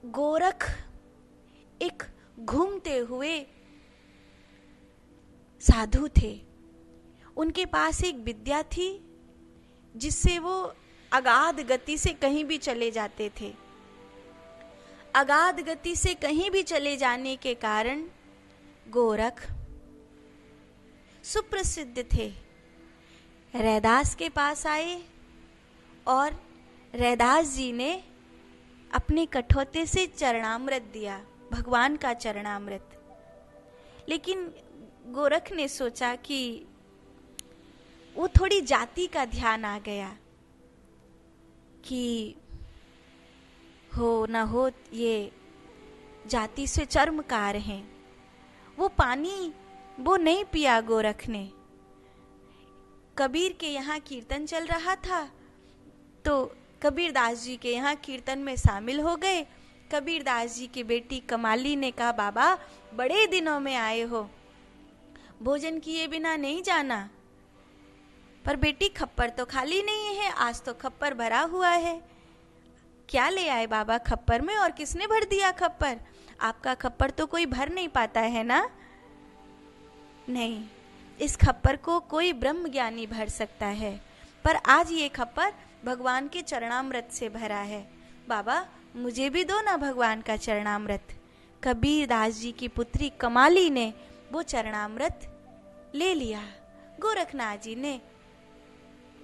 गोरख एक घूमते हुए साधु थे। उनके पास एक विद्या थी जिससे वो अगाध गति से कहीं भी चले जाते थे। अगाध गति से कहीं भी चले जाने के कारण गोरख सुप्रसिद्ध थे। रैदास के पास आए और रैदास जी ने अपने कठौते से चरणामृत दिया, भगवान का चरणामृत। लेकिन गोरख ने सोचा कि वो थोड़ी जाति का ध्यान आ गया कि हो न हो ये जाति से चर्मकार हैं। वो पानी वो नहीं पिया गोरख ने। कबीर के यहाँ कीर्तन चल रहा था तो कबीर दास जी के यहाँ कीर्तन में शामिल हो गए। कबीर दास जी की बेटी कमाली ने कहा, बाबा बड़े दिनों में आए हो, भोजन किए बिना नहीं जाना। पर बेटी खप्पर तो खाली नहीं है, आज तो खप्पर भरा हुआ है। क्या ले आए बाबा खप्पर में, और किसने भर दिया खप्पर? आपका खप्पर तो कोई भर नहीं पाता है ना? नहीं, इस खप्पर को कोई ब्रह्म ज्ञानी भर सकता है, पर आज ये खप्पर भगवान के चरणामृत से भरा है। बाबा मुझे भी दो ना भगवान का चरणामृत। कबीर दास जी की पुत्री कमाली ने वो चरणामृत ले लिया। गोरखनाथ जी ने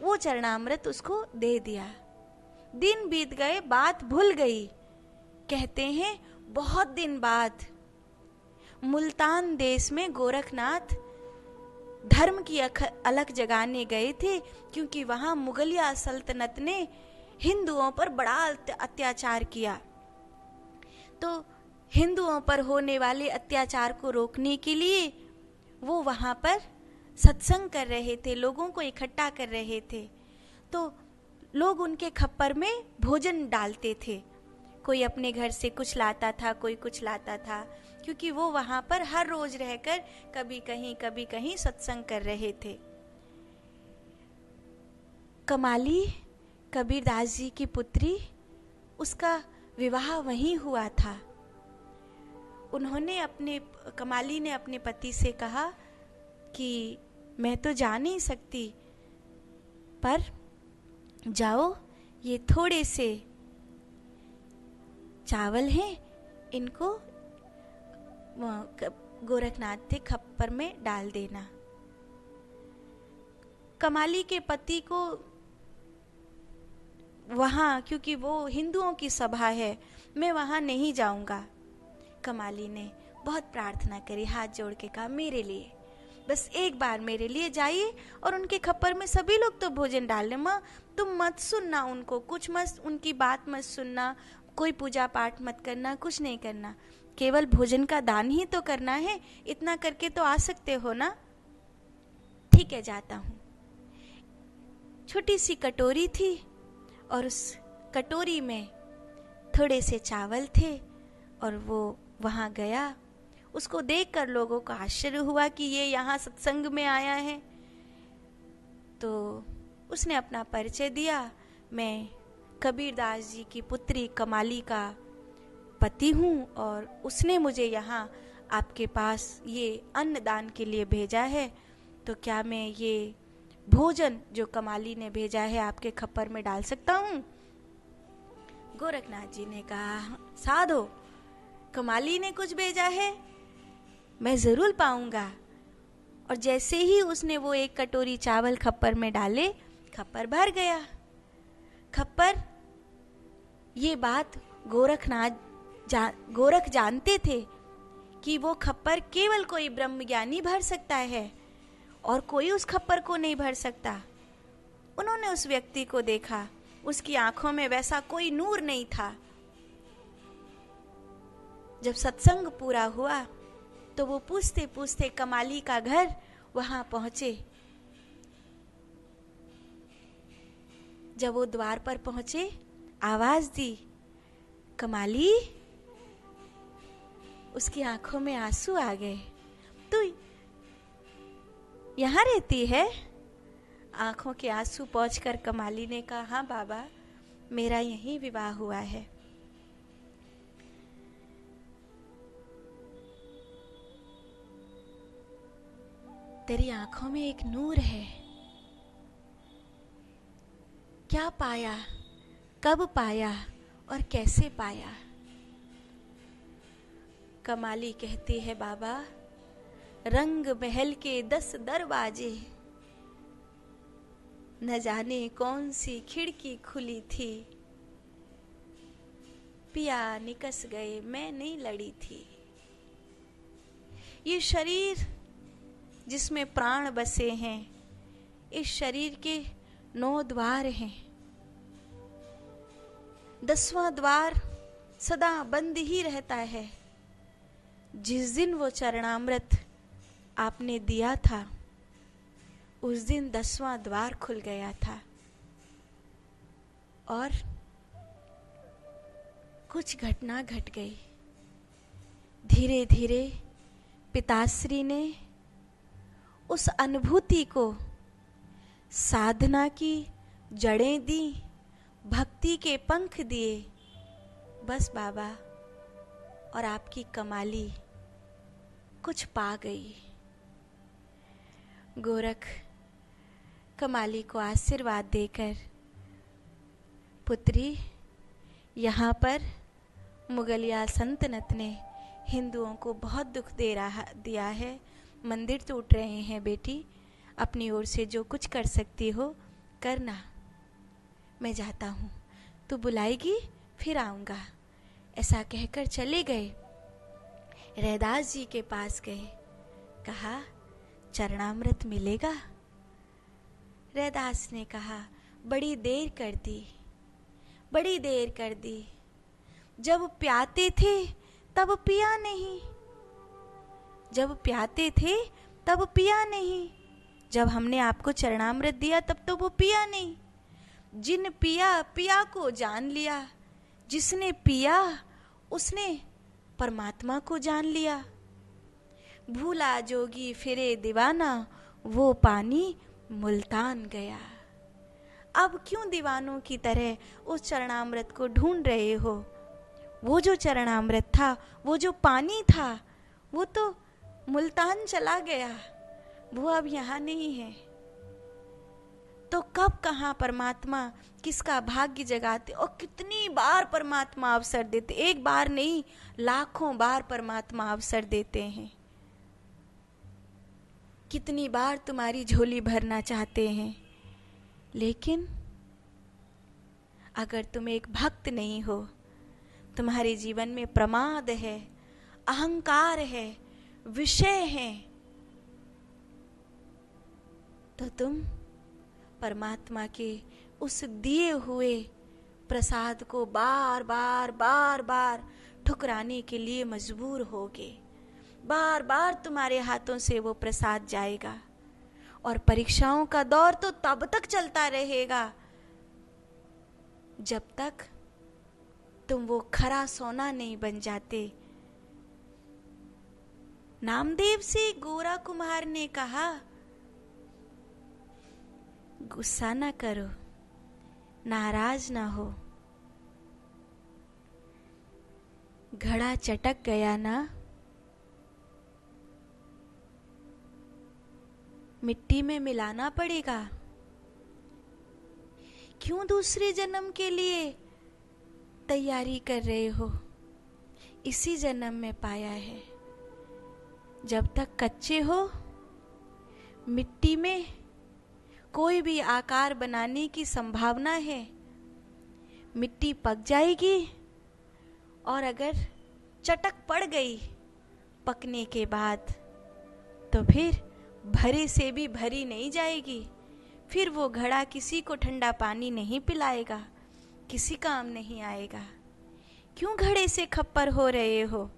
वो चरणामृत उसको दे दिया। दिन बीत गए, बात भूल गई। कहते हैं बहुत दिन बाद मुल्तान देश में गोरखनाथ धर्म की अलख जगाने गए थे, क्योंकि वहां मुगलिया सल्तनत ने हिंदुओं पर बड़ा अत्याचार किया। तो हिंदुओं पर होने वाले अत्याचार को रोकने के लिए वो वहां पर सत्संग कर रहे थे, लोगों को इकट्ठा कर रहे थे। तो लोग उनके खप्पर में भोजन डालते थे। कोई अपने घर से कुछ लाता था, कोई कुछ लाता था, क्योंकि वो वहां पर हर रोज रहकर कभी कहीं सत्संग कर रहे थे। कमाली कबीर दास जी की पुत्री, उसका विवाह वहीं हुआ था। कमाली ने अपने पति से कहा कि मैं तो जा नहीं सकती, पर जाओ, ये थोड़े से चावल हैं, इनको गोरखनाथ के खप्पर में डाल देना। कमाली के पति को वहां, क्योंकि वो हिंदुओं की सभा है, मैं वहां नहीं जाऊंगा। कमाली ने बहुत प्रार्थना करी, हाथ जोड़ के कहा, मेरे लिए बस एक बार मेरे लिए जाइए और उनके खप्पर में सभी लोग तो भोजन डाल लें। माँ तुम मत सुनना उनको, कुछ मत, उनकी बात मत सुनना, कोई पूजा पाठ मत करना, कुछ नहीं करना, केवल भोजन का दान ही तो करना है, इतना करके तो आ सकते हो ना? ठीक है, जाता हूँ। छोटी सी कटोरी थी और उस कटोरी में थोड़े से चावल थे और वो वहां गया। उसको देखकर लोगों को आश्चर्य हुआ कि ये यहाँ सत्संग में आया है। तो उसने अपना परिचय दिया, मैं कबीर दास जी की पुत्री कमाली का पति हूँ और उसने मुझे यहाँ आपके पास ये अन्न दान के लिए भेजा है, तो क्या मैं ये भोजन जो कमाली ने भेजा है आपके खप्पर में डाल सकता हूँ? गोरखनाथ जी ने कहा, साधो, कमाली ने कुछ भेजा है, मैं जरूर पाऊंगा। और जैसे ही उसने वो एक कटोरी चावल खप्पर में डाले, खप्पर भर गया। खप्पर, ये बात गोरख जानते थे कि वो खप्पर केवल कोई ब्रह्मज्ञानी भर सकता है और कोई उस खप्पर को नहीं भर सकता। उन्होंने उस व्यक्ति को देखा, उसकी आंखों में वैसा कोई नूर नहीं था। जब सत्संग पूरा हुआ तो वो पूछते पूछते कमाली का घर वहां पहुंचे। जब वो द्वार पर पहुंचे, आवाज दी, कमाली। उसकी आंखों में आंसू आ गए। तू यहाँ रहती है? आंखों के आंसू पोंछकर कमाली ने कहा, हाँ बाबा, मेरा यहीं विवाह हुआ है। तेरी आंखों में एक नूर है। क्या पाया, कब पाया और कैसे पाया? कमाली कहती है बाबा, रंग महल के 10 दरवाजे, न जाने कौन सी खिड़की खुली थी, पिया निकस गए मैं नहीं लड़ी थी। ये शरीर जिसमें प्राण बसे हैं, इस शरीर के 9 द्वार हैं। 10वां द्वार सदा बंद ही रहता है। जिस दिन वो चरणामृत आपने दिया था, उस दिन 10वां द्वार खुल गया था। और कुछ घटना घट गई। धीरे धीरे पिताश्री ने उस अनुभूति को साधना की जड़ें दी, भक्ति के पंख दिए। बस बाबा और आपकी कमाली कुछ पा गई। गोरख कमाली को आशीर्वाद देकर, पुत्री, यहाँ पर मुगलिया सल्तनत ने हिंदुओं को बहुत दुख दिया है, मंदिर टूट रहे हैं बेटी, अपनी ओर से जो कुछ कर सकती हो करना। मैं जाता हूँ, तू बुलाएगी फिर आऊँगा। ऐसा कहकर चले गए। रैदास जी के पास गए, कहा चरणामृत मिलेगा? रैदास ने कहा बड़ी देर कर दी, बड़ी देर कर दी। जब प्याते थे तब पिया नहीं, जब प्याते थे तब पिया नहीं, जब हमने आपको चरणामृत दिया तब तो वो पिया नहीं। जिन पिया, पिया को जान लिया। जिसने पिया उसने परमात्मा को जान लिया। भूला जोगी फिरे दीवाना, वो पानी मुल्तान गया। अब क्यों दीवानों की तरह उस चरणामृत को ढूंढ रहे हो? वो जो चरणामृत था, वो जो पानी था, वो तो मुल्तान चला गया, वो अब यहाँ नहीं है। तो कब कहाँ परमात्मा किसका भाग्य जगाते और कितनी बार परमात्मा अवसर देते। एक बार नहीं, लाखों बार परमात्मा अवसर देते हैं। कितनी बार तुम्हारी झोली भरना चाहते हैं, लेकिन अगर तुम एक भक्त नहीं हो, तुम्हारे जीवन में प्रमाद है, अहंकार है, विषय है, तो तुम परमात्मा के उस दिए हुए प्रसाद को बार बार ठुकराने के लिए मजबूर होगे। बार बार तुम्हारे हाथों से वो प्रसाद जाएगा। और परीक्षाओं का दौर तो तब तक चलता रहेगा जब तक तुम वो खरा सोना नहीं बन जाते। नामदेव से गोरा कुम्हार ने कहा, गुस्सा ना करो, नाराज ना हो, घड़ा चटक गया ना, मिट्टी में मिलाना पड़ेगा। क्यों दूसरे जन्म के लिए तैयारी कर रहे हो? इसी जन्म में पाया है। जब तक कच्चे हो, मिट्टी में कोई भी आकार बनाने की संभावना है। मिट्टी पक जाएगी और अगर चटक पड़ गई पकने के बाद, तो फिर भरे से भी भरी नहीं जाएगी। फिर वो घड़ा किसी को ठंडा पानी नहीं पिलाएगा, किसी काम नहीं आएगा। क्यों घड़े से खप्पर हो रहे हो?